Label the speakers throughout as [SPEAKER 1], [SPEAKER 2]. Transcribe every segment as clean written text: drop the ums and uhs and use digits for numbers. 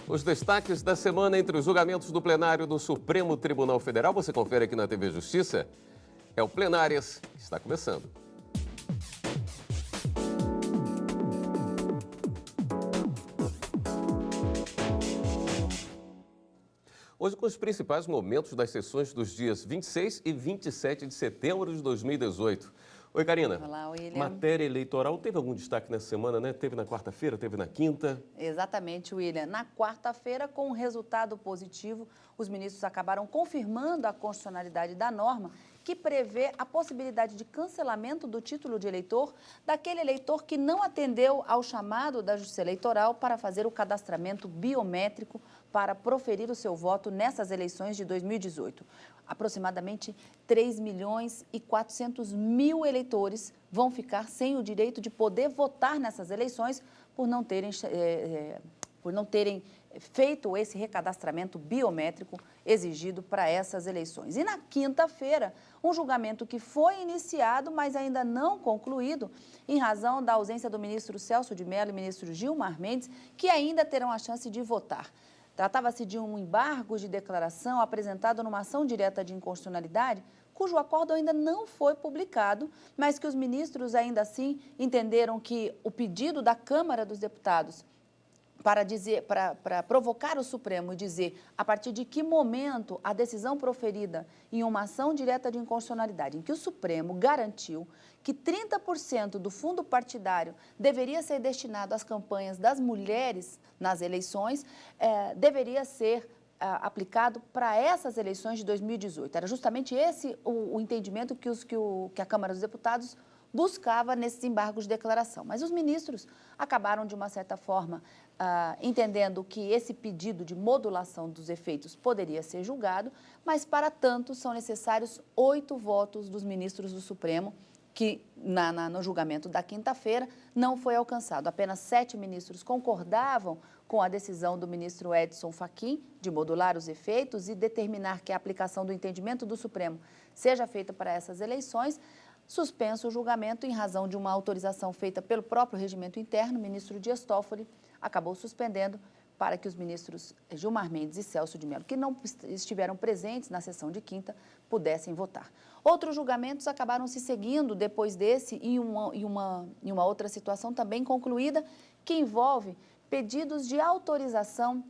[SPEAKER 1] Os destaques da semana entre os julgamentos do plenário do Supremo Tribunal Federal, você confere aqui na TV Justiça. É o Plenárias, que está começando. Hoje com os principais momentos das sessões dos dias 26 e 27 de setembro de 2018. Oi, Karina.
[SPEAKER 2] Olá, William.
[SPEAKER 1] Matéria eleitoral, teve algum destaque nessa semana, né? Teve na quarta-feira, teve na quinta?
[SPEAKER 2] Exatamente, William. Na quarta-feira, com um resultado positivo, os ministros acabaram confirmando a constitucionalidade da norma que prevê a possibilidade de cancelamento do título de eleitor daquele eleitor que não atendeu ao chamado da Justiça Eleitoral para fazer o cadastramento biométrico para proferir o seu voto nessas eleições de 2018. Aproximadamente 3.400.000 eleitores vão ficar sem o direito de poder votar nessas eleições por não terem feito esse recadastramento biométrico exigido para essas eleições. E na quinta-feira, um julgamento que foi iniciado, mas ainda não concluído, em razão da ausência do ministro Celso de Mello e ministro Gilmar Mendes, que ainda terão a chance de votar. Tratava-se de um embargo de declaração apresentado numa ação direta de inconstitucionalidade, cujo acordo ainda não foi publicado, mas que os ministros ainda assim entenderam que o pedido da Câmara dos Deputados para provocar o Supremo e dizer a partir de que momento a decisão proferida em uma ação direta de inconstitucionalidade, em que o Supremo garantiu que 30% do fundo partidário deveria ser destinado às campanhas das mulheres nas eleições, deveria ser aplicado para essas eleições de 2018. Era justamente esse o entendimento que a Câmara dos Deputados buscava nesses embargos de declaração. Mas os ministros acabaram, de uma certa forma, entendendo que esse pedido de modulação dos efeitos poderia ser julgado, mas, para tanto, são necessários 8 votos dos ministros do Supremo, que no julgamento da quinta-feira não foi alcançado. Apenas 7 ministros concordavam com a decisão do ministro Edson Fachin de modular os efeitos e determinar que a aplicação do entendimento do Supremo seja feita para essas eleições. Suspenso o julgamento em razão de uma autorização feita pelo próprio regimento interno, o ministro Dias Toffoli acabou suspendendo para que os ministros Gilmar Mendes e Celso de Mello, que não estiveram presentes na sessão de quinta, pudessem votar. Outros julgamentos acabaram se seguindo depois desse em uma outra situação também concluída, que envolve pedidos de autorização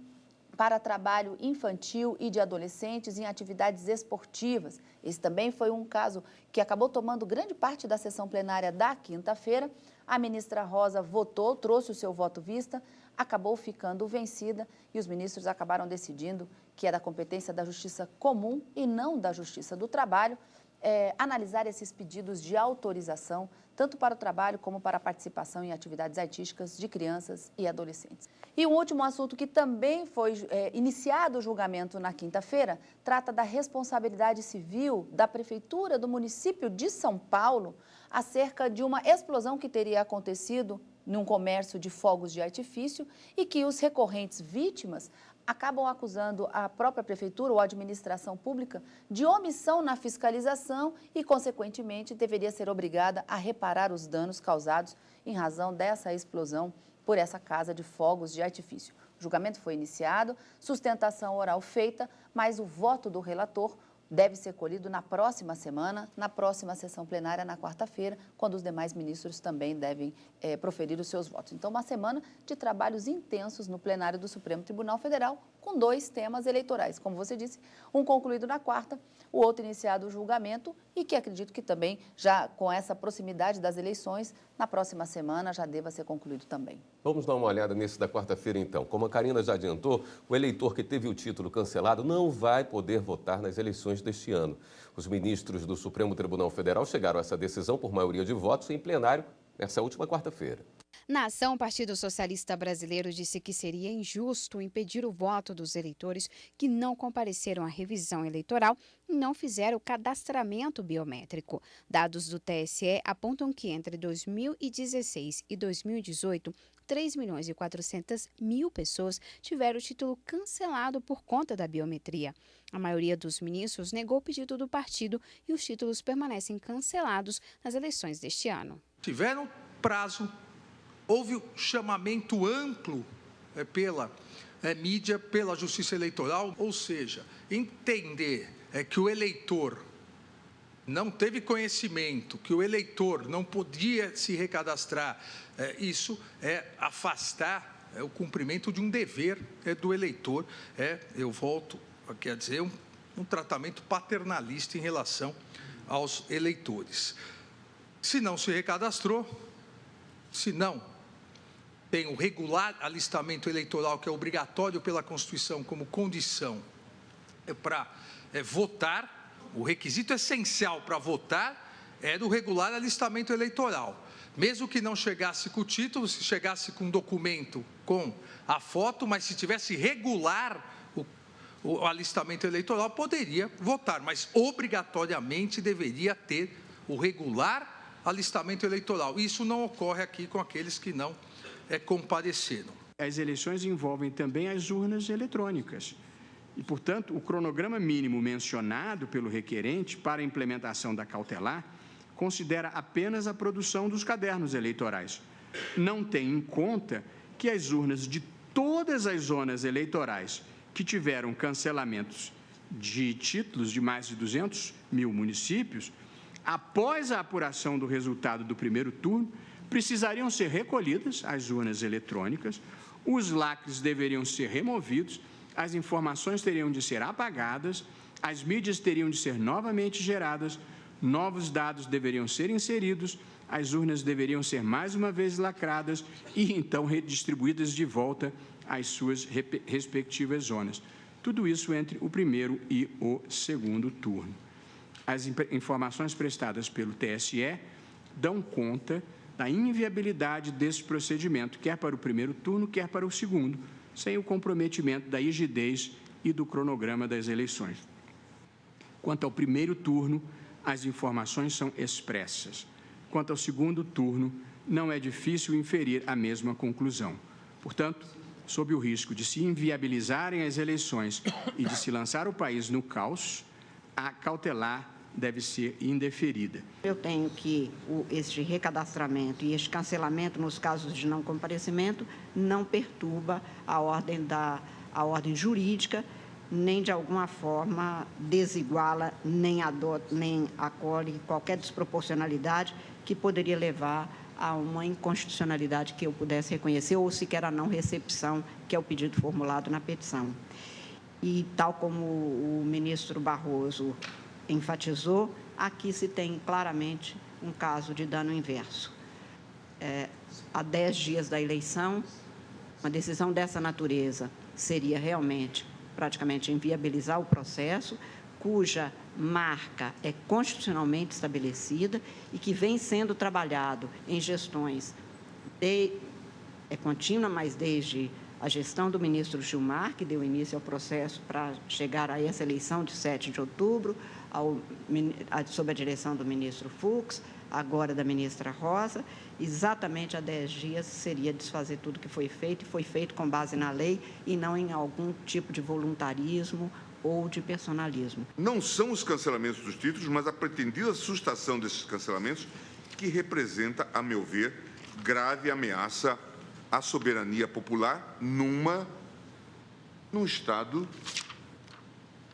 [SPEAKER 2] para trabalho infantil e de adolescentes em atividades esportivas. Esse também foi um caso que acabou tomando grande parte da sessão plenária da quinta-feira. A ministra Rosa votou, trouxe o seu voto vista, acabou ficando vencida e os ministros acabaram decidindo que é da competência da Justiça Comum e não da Justiça do Trabalho analisar esses pedidos de autorização, tanto para o trabalho como para a participação em atividades artísticas de crianças e adolescentes. E um último assunto que também foi iniciado o julgamento na quinta-feira, trata da responsabilidade civil da Prefeitura do município de São Paulo acerca de uma explosão que teria acontecido num comércio de fogos de artifício e que os recorrentes vítimas acabam acusando a própria prefeitura ou a administração pública de omissão na fiscalização e, consequentemente, deveria ser obrigada a reparar os danos causados em razão dessa explosão por essa casa de fogos de artifício. O julgamento foi iniciado, sustentação oral feita, mas o voto do relator deve ser colhido na próxima semana, na próxima sessão plenária, na quarta-feira, quando os demais ministros também devem proferir os seus votos. Então, uma semana de trabalhos intensos no plenário do Supremo Tribunal Federal, com 2 temas eleitorais. Como você disse, um concluído na quarta, o outro iniciado o julgamento e que acredito que também, já com essa proximidade das eleições, na próxima semana já deva ser concluído também.
[SPEAKER 1] Vamos dar uma olhada nesse da quarta-feira, então. Como a Karina já adiantou, o eleitor que teve o título cancelado não vai poder votar nas eleições deste ano. Os ministros do Supremo Tribunal Federal chegaram a essa decisão por maioria de votos em plenário nessa última quarta-feira.
[SPEAKER 3] Na ação, o Partido Socialista Brasileiro disse que seria injusto impedir o voto dos eleitores que não compareceram à revisão eleitoral e não fizeram o cadastramento biométrico. Dados do TSE apontam que entre 2016 e 2018, 3.400.000 pessoas tiveram o título cancelado por conta da biometria. A maioria dos ministros negou o pedido do partido e os títulos permanecem cancelados nas eleições deste ano.
[SPEAKER 4] Tiveram prazo, houve chamamento amplo pela mídia pela Justiça Eleitoral, ou seja, entender que o eleitor não teve conhecimento, que o eleitor não podia se recadastrar, isso é afastar o cumprimento de um dever do eleitor, eu volto, quer dizer, um tratamento paternalista em relação aos eleitores. Se não se recadastrou, se não tem o regular alistamento eleitoral, que é obrigatório pela Constituição como condição para votar, o requisito essencial para votar é do regular alistamento eleitoral. Mesmo que não chegasse com o título, se chegasse com um documento com a foto, mas se tivesse regular o alistamento eleitoral, poderia votar, mas obrigatoriamente deveria ter o regular alistamento eleitoral. Isso não ocorre aqui com aqueles que não compareceram.
[SPEAKER 5] As eleições envolvem também as urnas eletrônicas. E, portanto, o cronograma mínimo mencionado pelo requerente para a implementação da cautelar considera apenas a produção dos cadernos eleitorais. Não tem em conta que as urnas de todas as zonas eleitorais que tiveram cancelamentos de títulos de mais de 200 mil municípios, após a apuração do resultado do primeiro turno, precisariam ser recolhidas as urnas eletrônicas, os lacres deveriam ser removidos, as informações teriam de ser apagadas, as mídias teriam de ser novamente geradas, novos dados deveriam ser inseridos, as urnas deveriam ser mais uma vez lacradas e então redistribuídas de volta às suas respectivas zonas. Tudo isso entre o primeiro e o segundo turno. As informações prestadas pelo TSE dão conta da inviabilidade desse procedimento, quer para o primeiro turno, quer para o segundo, sem o comprometimento da rigidez e do cronograma das eleições. Quanto ao primeiro turno, as informações são expressas. Quanto ao segundo turno, não é difícil inferir a mesma conclusão. Portanto, sob o risco de se inviabilizarem as eleições e de se lançar o país no caos, a cautelar deve ser indeferida.
[SPEAKER 6] Eu tenho que este recadastramento e este cancelamento nos casos de não comparecimento não perturba a ordem jurídica, nem de alguma forma desiguala, nem acolhe qualquer desproporcionalidade que poderia levar a uma inconstitucionalidade que eu pudesse reconhecer ou sequer a não recepção, que é o pedido formulado na petição. E tal como o ministro Barroso enfatizou, aqui se tem claramente um caso de dano inverso. Há 10 dias da eleição, uma decisão dessa natureza seria realmente praticamente inviabilizar o processo, cuja marca é constitucionalmente estabelecida e que vem sendo trabalhado em gestões contínua, mas desde a gestão do ministro Gilmar, que deu início ao processo para chegar a essa eleição de 7 de outubro, sob a direção do ministro Fux, agora da ministra Rosa, exatamente há 10 dias seria desfazer tudo que foi feito, e foi feito com base na lei e não em algum tipo de voluntarismo ou de personalismo.
[SPEAKER 7] Não são os cancelamentos dos títulos, mas a pretendida sustação desses cancelamentos que representa, a meu ver, grave ameaça à soberania popular num Estado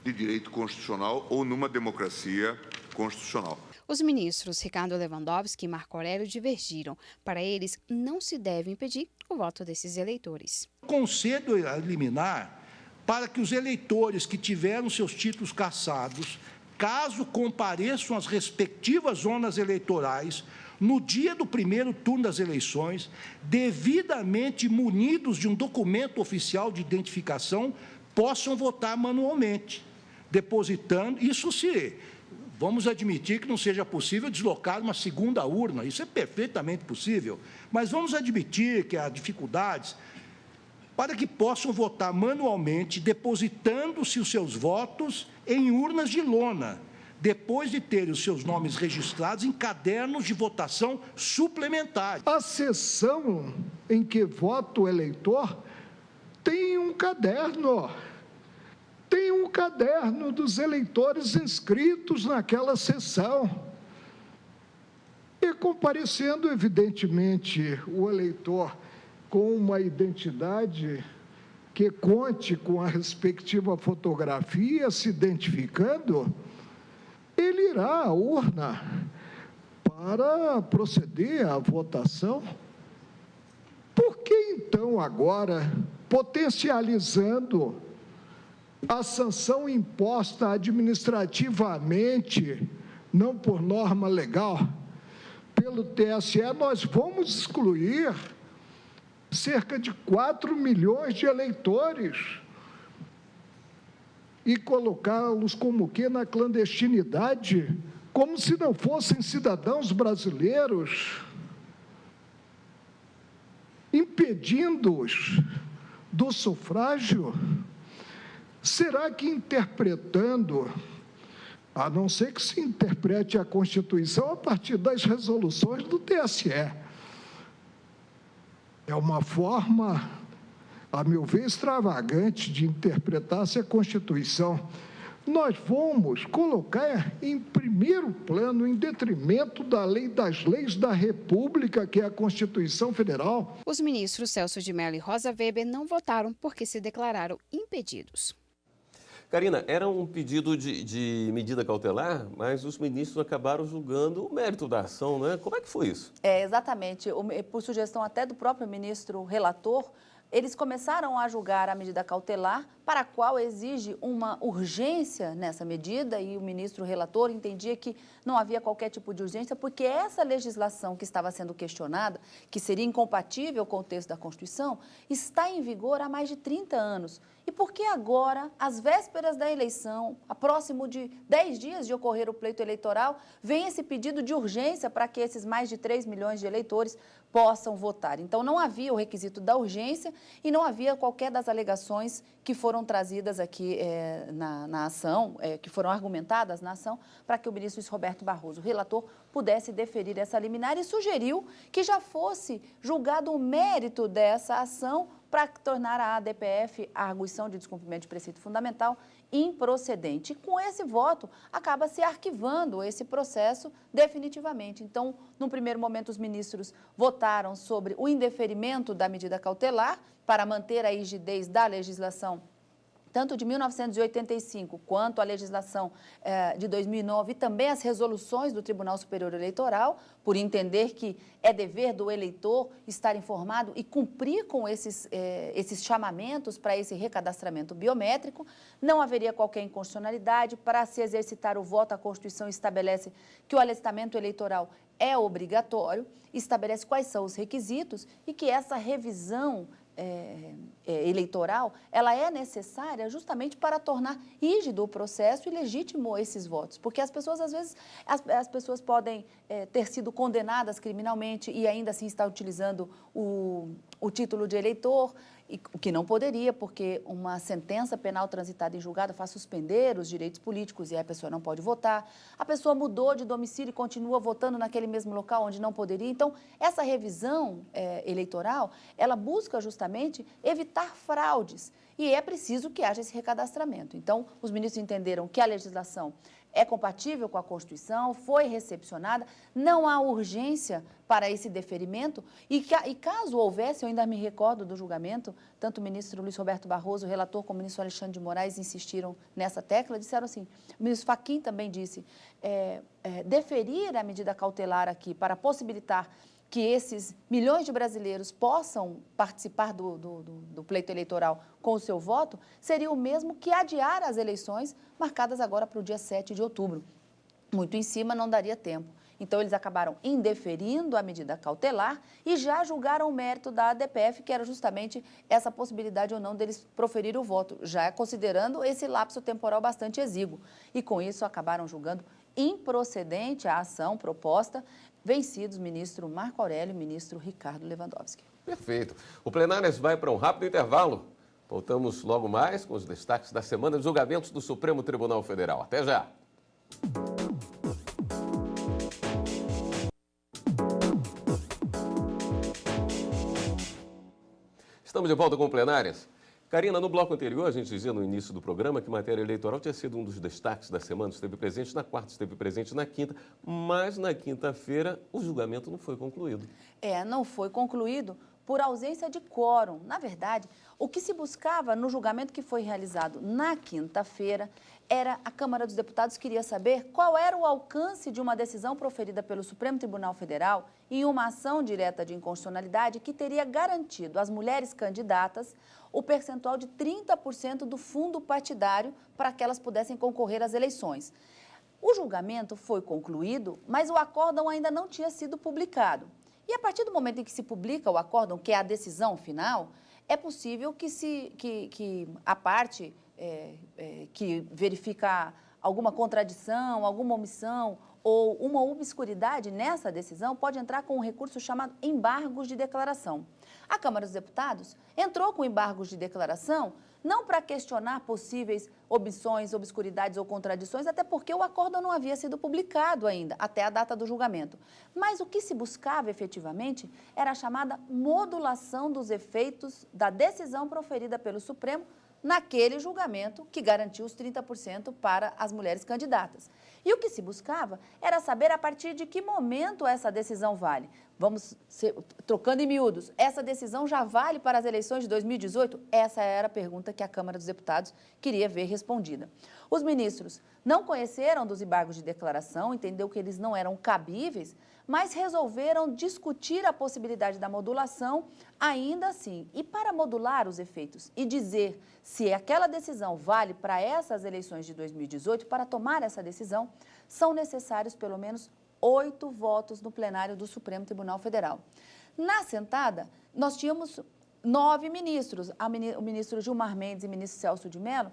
[SPEAKER 7] de direito constitucional ou numa democracia constitucional.
[SPEAKER 3] Os ministros Ricardo Lewandowski e Marco Aurélio divergiram. Para eles, não se deve impedir o voto desses eleitores.
[SPEAKER 8] Concedo a liminar para que os eleitores que tiveram seus títulos cassados, caso compareçam às respectivas zonas eleitorais, no dia do primeiro turno das eleições, devidamente munidos de um documento oficial de identificação, possam votar manualmente, depositando, vamos admitir que não seja possível deslocar uma segunda urna, isso é perfeitamente possível, mas vamos admitir que há dificuldades, para que possam votar manualmente, depositando-se os seus votos em urnas de lona, depois de terem os seus nomes registrados em cadernos de votação suplementares.
[SPEAKER 9] A sessão em que vota o eleitor tem um caderno. Tem um caderno dos eleitores inscritos naquela sessão. E comparecendo, evidentemente, o eleitor com uma identidade que conte com a respectiva fotografia, se identificando, ele irá à urna para proceder à votação. Por que, então, agora, potencializando a sanção imposta administrativamente, não por norma legal, pelo TSE, nós vamos excluir cerca de 4 milhões de eleitores e colocá-los como que na clandestinidade, como se não fossem cidadãos brasileiros, impedindo-os do sufrágio? Será que interpretando, a não ser que se interprete a Constituição a partir das resoluções do TSE, é uma forma, a meu ver, extravagante de interpretar-se a Constituição, nós vamos colocar em primeiro plano, em detrimento das leis da República, que é a Constituição Federal.
[SPEAKER 3] Os ministros Celso de Mello e Rosa Weber não votaram porque se declararam impedidos.
[SPEAKER 1] Karina, era um pedido de medida cautelar, mas os ministros acabaram julgando o mérito da ação, né? Como é que foi isso?
[SPEAKER 2] Exatamente. Por sugestão até do próprio ministro relator, eles começaram a julgar a medida cautelar, para a qual exige uma urgência nessa medida, e o ministro relator entendia que não havia qualquer tipo de urgência, porque essa legislação que estava sendo questionada, que seria incompatível com o texto da Constituição, está em vigor há mais de 30 anos. E por que agora, às vésperas da eleição, a próximo de 10 dias de ocorrer o pleito eleitoral, vem esse pedido de urgência para que esses mais de 3 milhões de eleitores possam votar? Então, não havia o requisito da urgência e não havia qualquer das alegações que foram trazidas aqui na ação, que foram argumentadas na ação, para que o ministro Luiz Roberto Barroso, o relator, pudesse deferir essa liminar e sugeriu que já fosse julgado o mérito dessa ação para tornar a ADPF, a arguição de descumprimento de preceito fundamental, improcedente. E com esse voto, acaba se arquivando esse processo definitivamente. Então, no primeiro momento, os ministros votaram sobre o indeferimento da medida cautelar para manter a rigidez da legislação, tanto de 1985 quanto a legislação de 2009 e também as resoluções do Tribunal Superior Eleitoral, por entender que é dever do eleitor estar informado e cumprir com esses chamamentos para esse recadastramento biométrico. Não haveria qualquer inconstitucionalidade. Para se exercitar o voto, a Constituição estabelece que o alistamento eleitoral é obrigatório, estabelece quais são os requisitos e que essa revisão eleitoral, ela é necessária justamente para tornar rígido o processo e legítimo esses votos, porque as pessoas, às vezes, as pessoas podem ter sido condenadas criminalmente e ainda assim estar utilizando o título de eleitor, o que não poderia, porque uma sentença penal transitada em julgado faz suspender os direitos políticos e aí a pessoa não pode votar. A pessoa mudou de domicílio e continua votando naquele mesmo local onde não poderia. Então, essa revisão eleitoral, ela busca justamente evitar fraudes e é preciso que haja esse recadastramento. Então, os ministros entenderam que a legislação é compatível com a Constituição, foi recepcionada, não há urgência para esse deferimento e caso houvesse, eu ainda me recordo do julgamento, tanto o ministro Luiz Roberto Barroso, o relator, como o ministro Alexandre de Moraes insistiram nessa tecla, disseram assim, o ministro Fachin também disse, deferir a medida cautelar aqui para possibilitar que esses milhões de brasileiros possam participar do pleito eleitoral com o seu voto, seria o mesmo que adiar as eleições marcadas agora para o dia 7 de outubro. Muito em cima, não daria tempo. Então, eles acabaram indeferindo a medida cautelar e já julgaram o mérito da ADPF, que era justamente essa possibilidade ou não deles proferir o voto, já considerando esse lapso temporal bastante exíguo. E, com isso, acabaram julgando improcedente a ação proposta, vencidos o ministro Marco Aurélio e o ministro Ricardo Lewandowski.
[SPEAKER 1] Perfeito. O Plenárias vai para um rápido intervalo. Voltamos logo mais com os destaques da semana de julgamentos do Supremo Tribunal Federal. Até já! Estamos de volta com o Plenárias. Karina, no bloco anterior, a gente dizia no início do programa que matéria eleitoral tinha sido um dos destaques da semana, esteve presente na quarta, esteve presente na quinta, mas na quinta-feira o julgamento não foi concluído.
[SPEAKER 2] Não foi concluído por ausência de quórum. Na verdade, o que se buscava no julgamento que foi realizado na quinta-feira era a Câmara dos Deputados queria saber qual era o alcance de uma decisão proferida pelo Supremo Tribunal Federal em uma ação direta de inconstitucionalidade que teria garantido às mulheres candidatas o percentual de 30% do fundo partidário para que elas pudessem concorrer às eleições. O julgamento foi concluído, mas o acórdão ainda não tinha sido publicado. E a partir do momento em que se publica o acórdão, que é a decisão final, é possível que a parte que verifica alguma contradição, alguma omissão ou uma obscuridade nessa decisão pode entrar com um recurso chamado embargos de declaração. A Câmara dos Deputados entrou com embargos de declaração não para questionar possíveis omissões, obscuridades ou contradições, até porque o acórdão não havia sido publicado ainda, até a data do julgamento. Mas o que se buscava efetivamente era a chamada modulação dos efeitos da decisão proferida pelo Supremo naquele julgamento que garantiu os 30% para as mulheres candidatas. E o que se buscava era saber a partir de que momento essa decisão vale. Trocando em miúdos, essa decisão já vale para as eleições de 2018? Essa era a pergunta que a Câmara dos Deputados queria ver respondida. Os ministros não conheceram dos embargos de declaração, entendeu que eles não eram cabíveis, mas resolveram discutir a possibilidade da modulação ainda assim. E para modular os efeitos e dizer se aquela decisão vale para essas eleições de 2018, para tomar essa decisão, são necessários pelo menos 8 votos no plenário do Supremo Tribunal Federal. Na sentada, nós tínhamos 9 ministros. O ministro Gilmar Mendes e o ministro Celso de Mello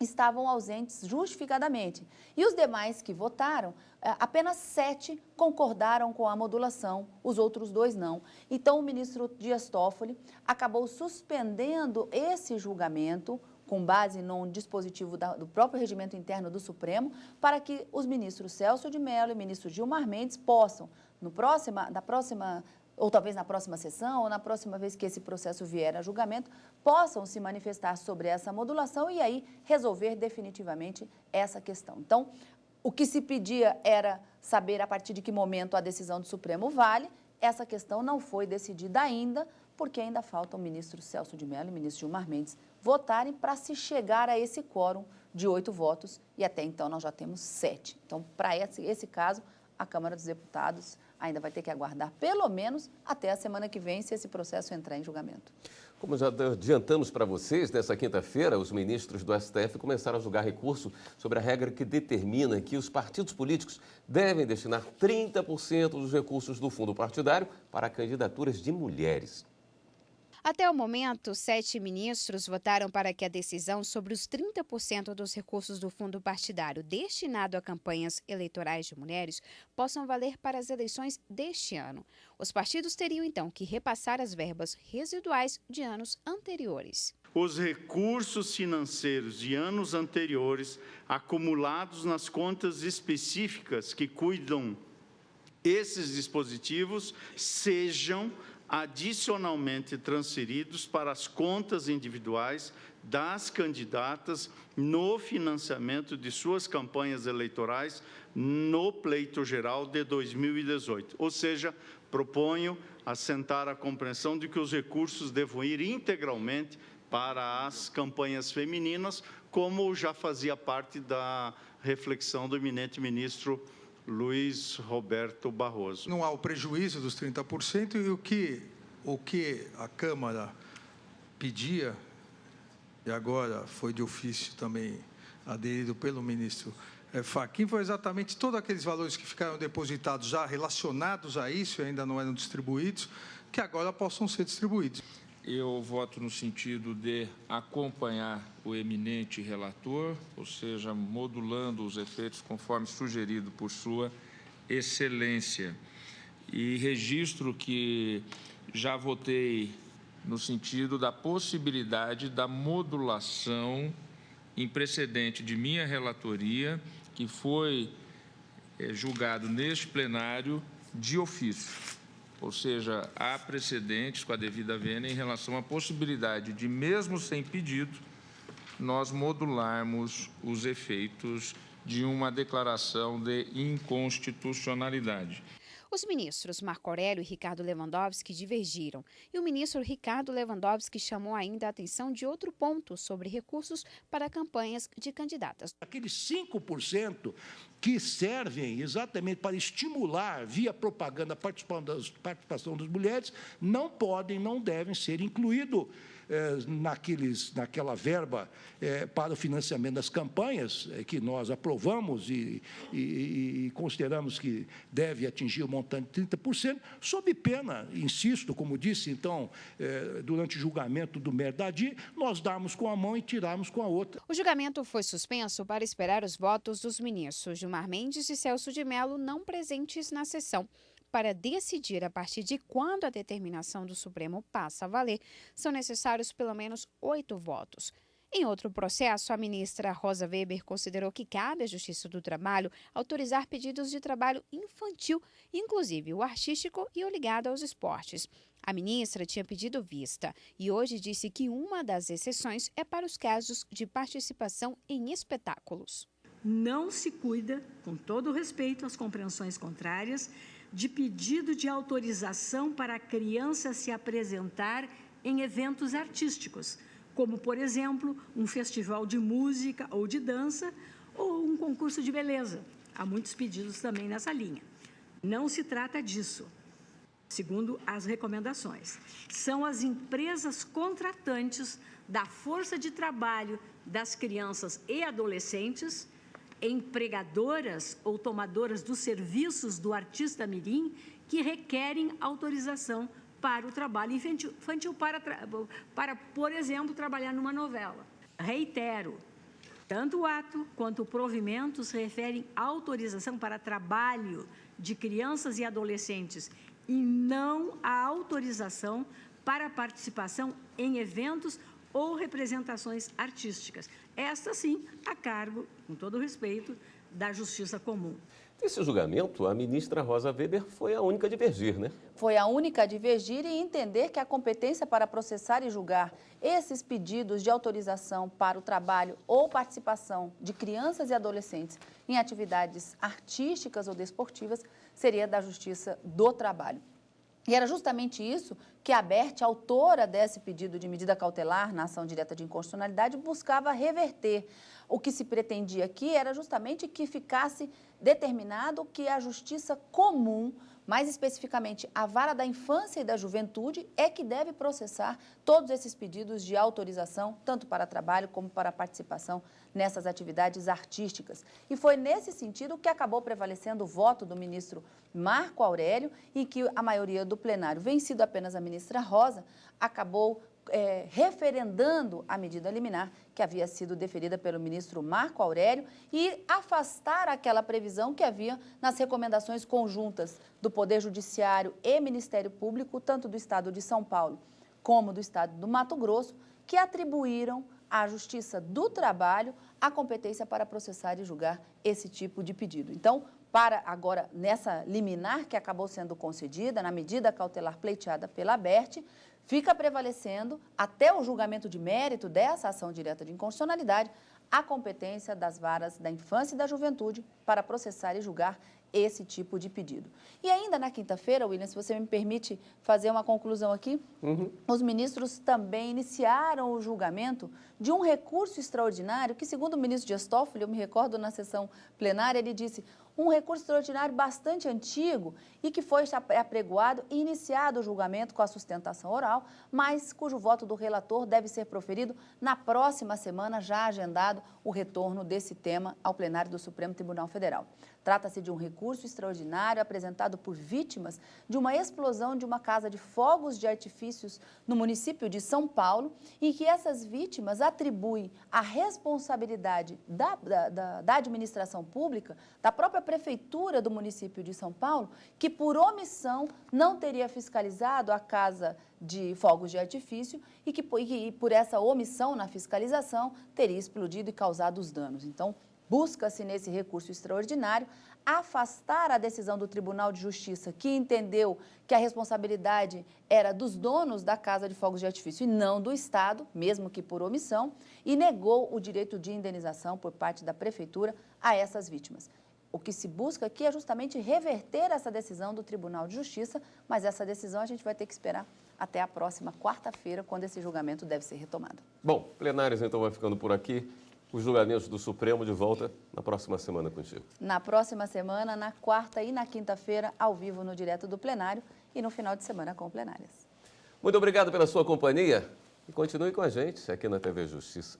[SPEAKER 2] estavam ausentes justificadamente. E os demais que votaram, apenas 7 concordaram com a modulação, os outros 2 não. Então, o ministro Dias Toffoli acabou suspendendo esse julgamento, com base num dispositivo do próprio regimento interno do Supremo, para que os ministros Celso de Mello e ministro Gilmar Mendes possam, ou talvez na próxima sessão, ou na próxima vez que esse processo vier a julgamento, possam se manifestar sobre essa modulação e aí resolver definitivamente essa questão. Então, o que se pedia era saber a partir de que momento a decisão do Supremo vale. Essa questão não foi decidida ainda, porque ainda faltam o ministro Celso de Mello e o ministro Gilmar Mendes votarem para se chegar a esse quórum de 8 votos, e até então nós já temos 7. Então, para esse caso, a Câmara dos Deputados ainda vai ter que aguardar pelo menos até a semana que vem, se esse processo entrar em julgamento.
[SPEAKER 1] Como já adiantamos para vocês, nessa quinta-feira, os ministros do STF começaram a julgar recurso sobre a regra que determina que os partidos políticos devem destinar 30% dos recursos do fundo partidário para candidaturas de mulheres.
[SPEAKER 3] Até o momento, 7 ministros votaram para que a decisão sobre os 30% dos recursos do fundo partidário destinado a campanhas eleitorais de mulheres possam valer para as eleições deste ano. Os partidos teriam, então, que repassar as verbas residuais de anos anteriores.
[SPEAKER 10] Os recursos financeiros de anos anteriores acumulados nas contas específicas que cuidam esses dispositivos sejam adicionalmente transferidos para as contas individuais das candidatas no financiamento de suas campanhas eleitorais no pleito geral de 2018. Ou seja, proponho assentar a compreensão de que os recursos devam ir integralmente para as campanhas femininas, como já fazia parte da reflexão do eminente ministro Luiz Roberto Barroso.
[SPEAKER 4] Não há o prejuízo dos 30% e o que a Câmara pedia, e agora foi de ofício também aderido pelo ministro Fachin, foi exatamente todos aqueles valores que ficaram depositados já relacionados a isso e ainda não eram distribuídos, que agora possam ser distribuídos.
[SPEAKER 11] Eu voto no sentido de acompanhar o eminente relator, ou seja, modulando os efeitos conforme sugerido por Sua Excelência. E registro que já votei no sentido da possibilidade da modulação em precedente de minha relatoria, que foi julgado neste plenário de ofício. Ou seja, há precedentes com a devida vênia em relação à possibilidade de, mesmo sem pedido, nós modularmos os efeitos de uma declaração de inconstitucionalidade.
[SPEAKER 3] Os ministros Marco Aurélio e Ricardo Lewandowski divergiram. E o ministro Ricardo Lewandowski chamou ainda a atenção de outro ponto sobre recursos para campanhas de candidatas.
[SPEAKER 8] Aqueles 5% que servem exatamente para estimular, via propaganda, a participação das mulheres, não podem, não devem ser incluídos naquela verba para o financiamento das campanhas que nós aprovamos e consideramos que deve atingir o montante de 30%, sob pena, insisto, como disse, então, durante o julgamento do Merdadi, nós darmos com a mão e tirarmos com a outra.
[SPEAKER 3] O julgamento foi suspenso para esperar os votos dos ministros Gilmar Mendes e Celso de Mello, não presentes na sessão. Para decidir a partir de quando a determinação do Supremo passa a valer, são necessários pelo menos 8 votos. Em outro processo, a ministra Rosa Weber considerou que cabe à Justiça do Trabalho autorizar pedidos de trabalho infantil, inclusive o artístico e o ligado aos esportes. A ministra tinha pedido vista e hoje disse que uma das exceções é para os casos de participação em espetáculos.
[SPEAKER 12] Não se cuida, com todo o respeito às compreensões contrárias, de pedido de autorização para a criança se apresentar em eventos artísticos, como, por exemplo, um festival de música ou de dança ou um concurso de beleza. Há muitos pedidos também nessa linha. Não se trata disso, segundo as recomendações. São as empresas contratantes da força de trabalho das crianças e adolescentes, empregadoras ou tomadoras dos serviços do artista mirim, que requerem autorização para o trabalho infantil para, por exemplo, trabalhar numa novela. Reitero, tanto o ato quanto o provimento se referem à autorização para trabalho de crianças e adolescentes e não à autorização para participação em eventos ou representações artísticas. Esta, sim, a cargo, com todo o respeito, da Justiça Comum.
[SPEAKER 1] Nesse julgamento, a ministra Rosa Weber foi a única a divergir, né?
[SPEAKER 2] Foi a única a divergir e entender que a competência para processar e julgar esses pedidos de autorização para o trabalho ou participação de crianças e adolescentes em atividades artísticas ou desportivas seria da Justiça do Trabalho. E era justamente isso que a Aberte, autora desse pedido de medida cautelar na ação direta de inconstitucionalidade, buscava reverter. O que se pretendia aqui era justamente que ficasse determinado que a Justiça Comum, mais especificamente a Vara da Infância e da Juventude, é que deve processar todos esses pedidos de autorização, tanto para trabalho como para participação nessas atividades artísticas. E foi nesse sentido que acabou prevalecendo o voto do ministro Marco Aurélio e que a maioria do plenário, vencido apenas a ministra Rosa, acabou referendando a medida liminar que havia sido deferida pelo ministro Marco Aurélio e afastar aquela previsão que havia nas recomendações conjuntas do Poder Judiciário e Ministério Público, tanto do Estado de São Paulo como do Estado do Mato Grosso, que atribuíram à Justiça do Trabalho a competência para processar e julgar esse tipo de pedido. Então, para agora, nessa liminar que acabou sendo concedida, na medida cautelar pleiteada pela Aberte, fica prevalecendo, até o julgamento de mérito dessa ação direta de inconstitucionalidade, a competência das varas da infância e da juventude para processar e julgar esse tipo de pedido. E ainda na quinta-feira, William, se você me permite fazer uma conclusão aqui, os ministros também iniciaram o julgamento de um recurso extraordinário que, segundo o ministro Dias Toffoli, eu me recordo na sessão plenária, ele disse um recurso extraordinário bastante antigo e que foi apregoado e iniciado o julgamento com a sustentação oral, mas cujo voto do relator deve ser proferido na próxima semana, já agendado o retorno desse tema ao plenário do Supremo Tribunal Federal. Trata-se de um recurso extraordinário apresentado por vítimas de uma explosão de uma casa de fogos de artifícios no município de São Paulo e que essas vítimas atribuem a responsabilidade da administração pública, da própria prefeitura do município de São Paulo, que por omissão não teria fiscalizado a casa de fogos de artifício e que por essa omissão na fiscalização teria explodido e causado os danos. Então, busca-se nesse recurso extraordinário afastar a decisão do Tribunal de Justiça, que entendeu que a responsabilidade era dos donos da casa de fogos de artifício e não do Estado, mesmo que por omissão, e negou o direito de indenização por parte da Prefeitura a essas vítimas. O que se busca aqui é justamente reverter essa decisão do Tribunal de Justiça, mas essa decisão a gente vai ter que esperar até a próxima quarta-feira, quando esse julgamento deve ser retomado.
[SPEAKER 1] Bom, plenários então vai ficando por aqui. Os julgamentos do Supremo de volta na próxima semana contigo.
[SPEAKER 2] Na próxima semana, na quarta e na quinta-feira, ao vivo no Direto do Plenário e no final de semana com plenárias.
[SPEAKER 1] Muito obrigado pela sua companhia e continue com a gente aqui na TV Justiça.